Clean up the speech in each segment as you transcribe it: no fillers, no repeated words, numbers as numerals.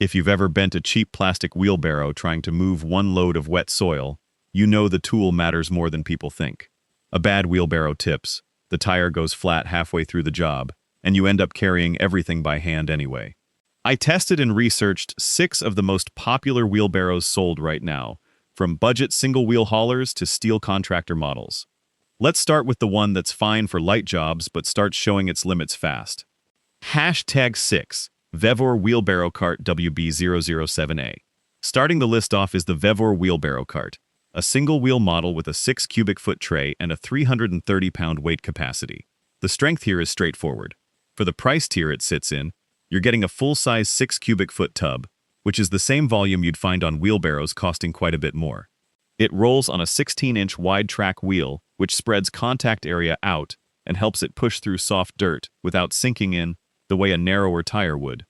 If you've ever bent a cheap plastic wheelbarrow trying to move one load of wet soil, you know the tool matters more than people think. A bad wheelbarrow tips, the tire goes flat halfway through the job, and you end up carrying everything by hand anyway. I tested and researched 6 of the most popular wheelbarrows sold right now, from budget single-wheel haulers to steel contractor models. Let's start with the one that's fine for light jobs but starts showing its limits fast. Hashtag 6, VEVOR Wheelbarrow Cart WB007A. Starting the list off is the VEVOR Wheelbarrow Cart, a single-wheel model with a 6 cubic foot tray and a 330-pound weight capacity. The strength here is straightforward. For the price tier it sits in, you're getting a full-size 6 cubic foot tub, which is the same volume you'd find on wheelbarrows costing quite a bit more. It rolls on a 16-inch wide track wheel, which spreads contact area out and helps it push through soft dirt without sinking in the way a narrower tire would.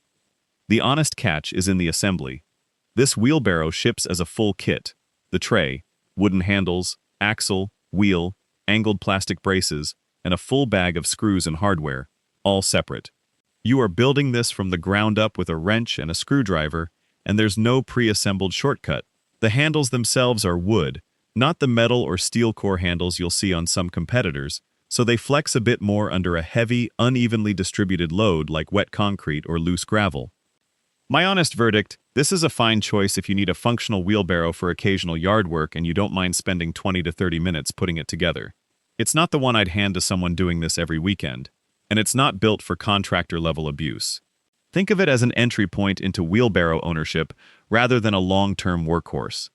The honest catch is in the assembly. This wheelbarrow ships as a full kit. The tray, wooden handles, axle, wheel, angled plastic braces, and a full bag of screws and hardware, all separate. You are building this from the ground up with a wrench and a screwdriver, and there's no pre-assembled shortcut. The handles themselves are wood, not the metal or steel core handles you'll see on some competitors, so they flex a bit more under a heavy, unevenly distributed load like wet concrete or loose gravel. My honest verdict, this is a fine choice if you need a functional wheelbarrow for occasional yard work and you don't mind spending 20 to 30 minutes putting it together. It's not the one I'd hand to someone doing this every weekend, and it's not built for contractor-level abuse. Think of it as an entry point into wheelbarrow ownership rather than a long-term workhorse.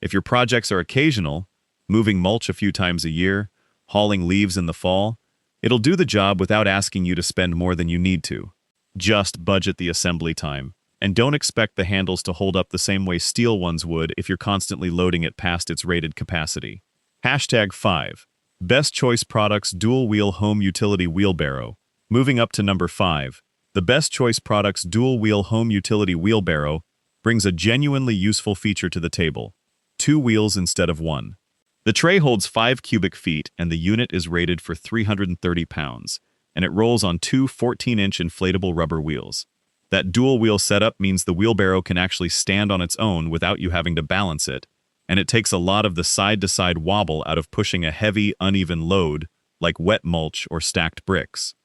If your projects are occasional, moving mulch a few times a year, hauling leaves in the fall, it'll do the job without asking you to spend more than you need to. Just budget the assembly time, and don't expect the handles to hold up the same way steel ones would if you're constantly loading it past its rated capacity. Hashtag 5. Best Choice Products Dual-Wheel Home Utility Wheelbarrow. Moving up to number 5. The Best Choice Products Dual-Wheel Home Utility Wheelbarrow brings a genuinely useful feature to the table. 2 wheels instead of 1. The tray holds 5 cubic feet and the unit is rated for 330 pounds, and it rolls on 2 14-inch inflatable rubber wheels. That dual-wheel setup means the wheelbarrow can actually stand on its own without you having to balance it, and it takes a lot of the side-to-side wobble out of pushing a heavy, uneven load like wet mulch or stacked bricks.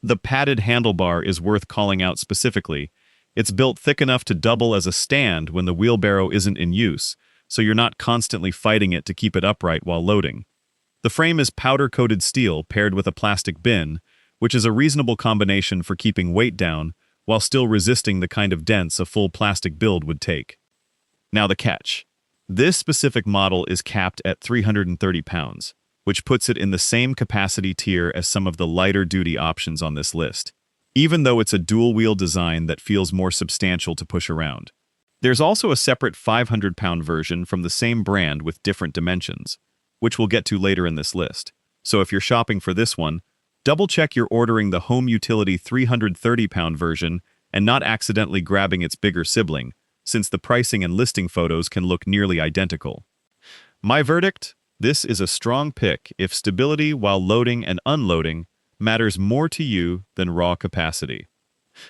The padded handlebar is worth calling out specifically. It's built thick enough to double as a stand when the wheelbarrow isn't in use, so you're not constantly fighting it to keep it upright while loading. The frame is powder-coated steel paired with a plastic bin, which is a reasonable combination for keeping weight down while still resisting the kind of dents a full plastic build would take. Now the catch. This specific model is capped at 330 pounds, which puts it in the same capacity tier as some of the lighter-duty options on this list, even though it's a dual-wheel design that feels more substantial to push around. There's also a separate 500-pound version from the same brand with different dimensions, which we'll get to later in this list. So if you're shopping for this one, double-check you're ordering the Home Utility 330-pound version and not accidentally grabbing its bigger sibling, since the pricing and listing photos can look nearly identical. My verdict? This is a strong pick if stability while loading and unloading matters more to you than raw capacity.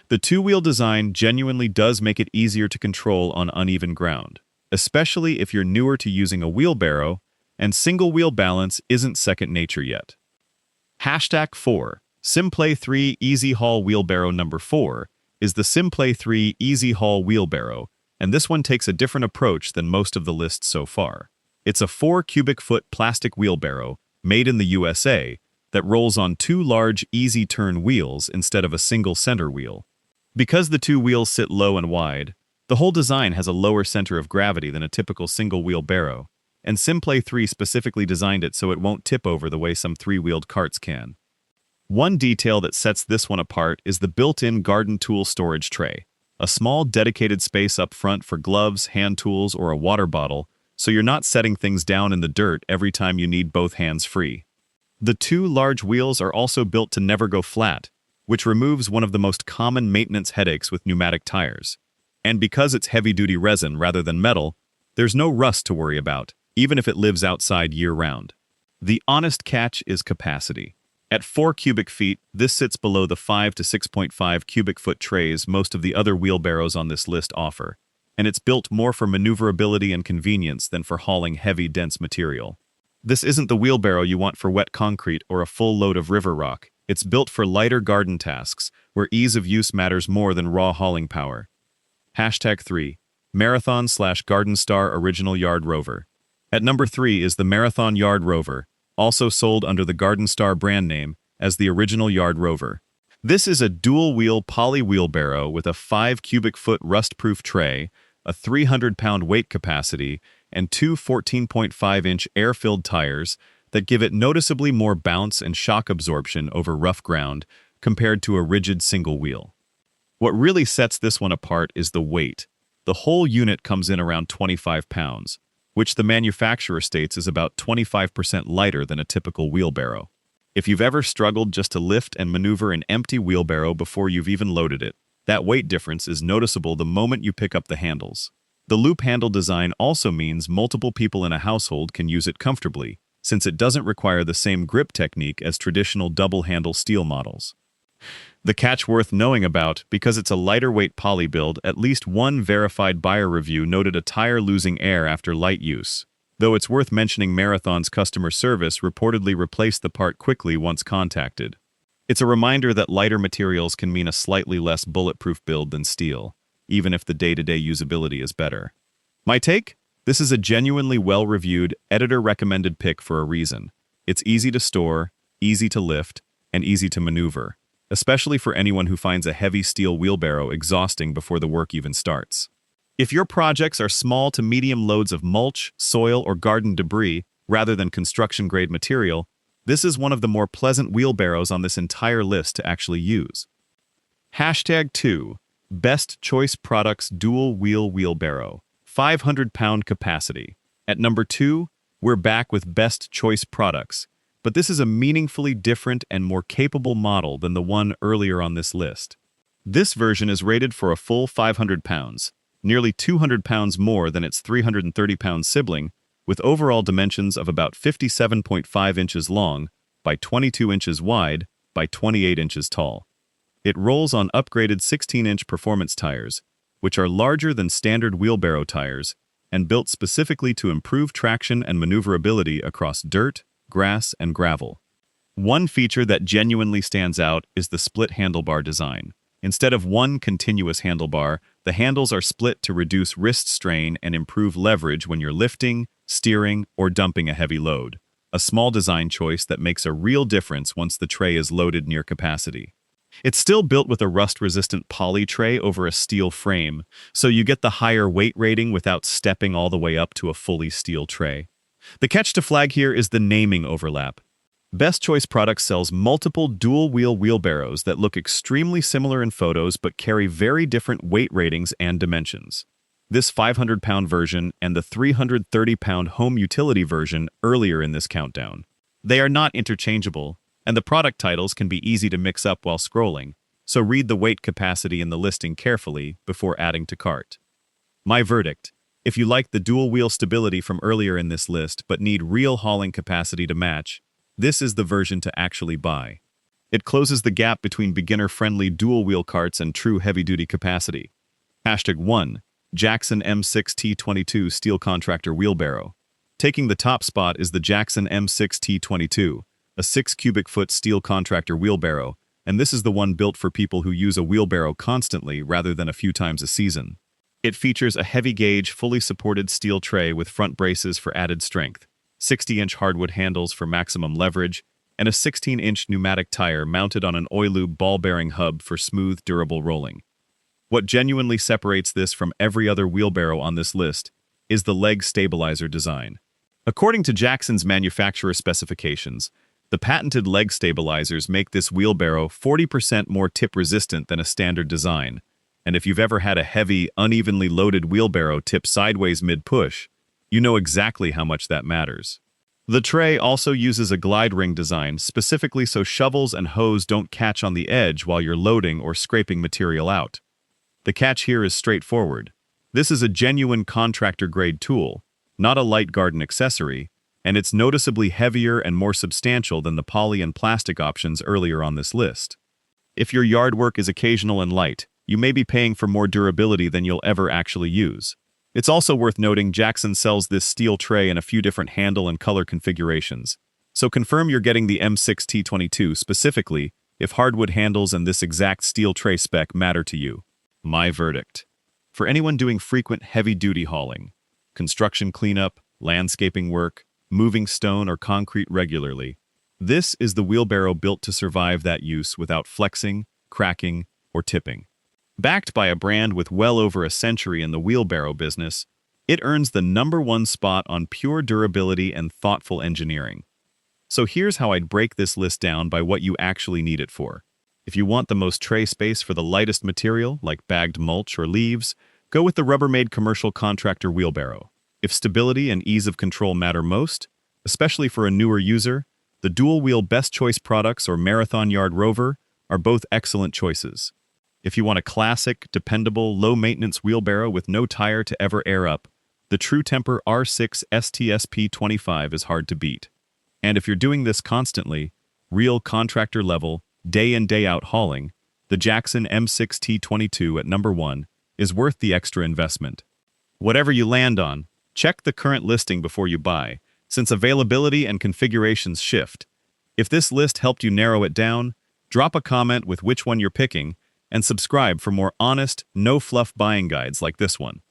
The 2-wheel design genuinely does make it easier to control on uneven ground, especially if you're newer to using a wheelbarrow and single-wheel balance isn't second nature yet. Hashtag 4. Simplay 3 Easy Haul Wheelbarrow. Number 4 is the Simplay 3 Easy Haul Wheelbarrow, and this one takes a different approach than most of the lists so far. It's a 4 cubic foot plastic wheelbarrow made in the USA that rolls on 2 large easy-turn wheels instead of a single center wheel. Because the 2 wheels sit low and wide, the whole design has a lower center of gravity than a typical single-wheel barrow, and Simplay 3 specifically designed it so it won't tip over the way some 3-wheeled carts can. One detail that sets this one apart is the built-in garden tool storage tray, a small dedicated space up front for gloves, hand tools, or a water bottle, so you're not setting things down in the dirt every time you need both hands free. The 2 large wheels are also built to never go flat, which removes one of the most common maintenance headaches with pneumatic tires. And because it's heavy-duty resin rather than metal, there's no rust to worry about, even if it lives outside year-round. The honest catch is capacity. At 4 cubic feet, this sits below the 5 to 6.5 cubic foot trays most of the other wheelbarrows on this list offer, and it's built more for maneuverability and convenience than for hauling heavy, dense material. This isn't the wheelbarrow you want for wet concrete or a full load of river rock. It's built for lighter garden tasks, where ease of use matters more than raw hauling power. Hashtag 3. Marathon/Garden Star Original Yard Rover. At number 3 is the Marathon Yard Rover, also sold under the Garden Star brand name as the Original Yard Rover. This is a dual-wheel poly wheelbarrow with a 5 cubic foot rust-proof tray, a 300-pound weight capacity, and two 14.5-inch air-filled tires that give it noticeably more bounce and shock absorption over rough ground compared to a rigid single wheel. What really sets this one apart is the weight. The whole unit comes in around 25 pounds, which the manufacturer states is about 25% lighter than a typical wheelbarrow. If you've ever struggled just to lift and maneuver an empty wheelbarrow before you've even loaded it, that weight difference is noticeable the moment you pick up the handles. The loop handle design also means multiple people in a household can use it comfortably, since it doesn't require the same grip technique as traditional double-handle steel models. The catch worth knowing about, because it's a lighter weight poly build, at least one verified buyer review noted a tire losing air after light use. Though it's worth mentioning Marathon's customer service reportedly replaced the part quickly once contacted. It's a reminder that lighter materials can mean a slightly less bulletproof build than steel, even if the day-to-day usability is better. My take? This is a genuinely well-reviewed, editor-recommended pick for a reason. It's easy to store, easy to lift, and easy to maneuver, especially for anyone who finds a heavy steel wheelbarrow exhausting before the work even starts. If your projects are small to medium loads of mulch, soil, or garden debris, rather than construction-grade material, this is one of the more pleasant wheelbarrows on this entire list to actually use. Hashtag 2. Best Choice Products Dual Wheel Wheelbarrow. 500-pound capacity. At number 2, we're back with Best Choice Products, but this is a meaningfully different and more capable model than the one earlier on this list. This version is rated for a full 500 pounds, nearly 200 pounds more than its 330-pound sibling, with overall dimensions of about 57.5 inches long by 22 inches wide by 28 inches tall. It rolls on upgraded 16-inch performance tires, which are larger than standard wheelbarrow tires and built specifically to improve traction and maneuverability across dirt, grass, and gravel. One feature that genuinely stands out is the split handlebar design. Instead of one continuous handlebar, the handles are split to reduce wrist strain and improve leverage when you're lifting, steering, or dumping a heavy load. A small design choice that makes a real difference once the tray is loaded near capacity. It's still built with a rust-resistant poly tray over a steel frame, so you get the higher weight rating without stepping all the way up to a fully steel tray. The catch to flag here is the naming overlap. Best Choice Products sells multiple dual-wheel wheelbarrows that look extremely similar in photos but carry very different weight ratings and dimensions. This 500-pound version and the 330-pound home utility version earlier in this countdown. They are not interchangeable, and the product titles can be easy to mix up while scrolling, so read the weight capacity in the listing carefully before adding to cart. My verdict: if you like the dual-wheel stability from earlier in this list but need real hauling capacity to match, this is the version to actually buy. It closes the gap between beginner-friendly dual-wheel carts and true heavy-duty capacity. Hashtag 1. Jackson M6T22 Steel Contractor Wheelbarrow. Taking the top spot is the Jackson M6T22, a 6 cubic foot steel contractor wheelbarrow, and this is the one built for people who use a wheelbarrow constantly rather than a few times a season. It features a heavy-gauge, fully supported steel tray with front braces for added strength, 60-inch hardwood handles for maximum leverage, and a 16-inch pneumatic tire mounted on an oil-lube ball-bearing hub for smooth, durable rolling. What genuinely separates this from every other wheelbarrow on this list is the leg stabilizer design. According to Jackson's manufacturer specifications, the patented leg stabilizers make this wheelbarrow 40% more tip-resistant than a standard design, and if you've ever had a heavy, unevenly loaded wheelbarrow tip sideways mid-push, you know exactly how much that matters. The tray also uses a glide ring design specifically so shovels and hoes don't catch on the edge while you're loading or scraping material out. The catch here is straightforward. This is a genuine contractor-grade tool, not a light garden accessory, and it's noticeably heavier and more substantial than the poly and plastic options earlier on this list. If your yard work is occasional and light, you may be paying for more durability than you'll ever actually use. It's also worth noting Jackson sells this steel tray in a few different handle and color configurations, so confirm you're getting the M6T22 specifically if hardwood handles and this exact steel tray spec matter to you. My verdict. For anyone doing frequent heavy-duty hauling, construction cleanup, landscaping work, moving stone or concrete regularly, this is the wheelbarrow built to survive that use without flexing, cracking, or tipping. Backed by a brand with well over a century in the wheelbarrow business, it earns the #1 spot on pure durability and thoughtful engineering. So here's how I'd break this list down by what you actually need it for. If you want the most tray space for the lightest material, like bagged mulch or leaves, go with the Rubbermaid commercial contractor wheelbarrow. If stability and ease of control matter most, especially for a newer user, the dual-wheel Best Choice Products or Marathon Yard Rover are both excellent choices. If you want a classic, dependable, low-maintenance wheelbarrow with no tire to ever air up, the True Temper R6 STSP25 is hard to beat. And if you're doing this constantly, real contractor-level, day-in day-out hauling, the Jackson M6T22 at #1 is worth the extra investment. Whatever you land on, check the current listing before you buy, since availability and configurations shift. If this list helped you narrow it down, drop a comment with which one you're picking, and subscribe for more honest, no-fluff buying guides like this one.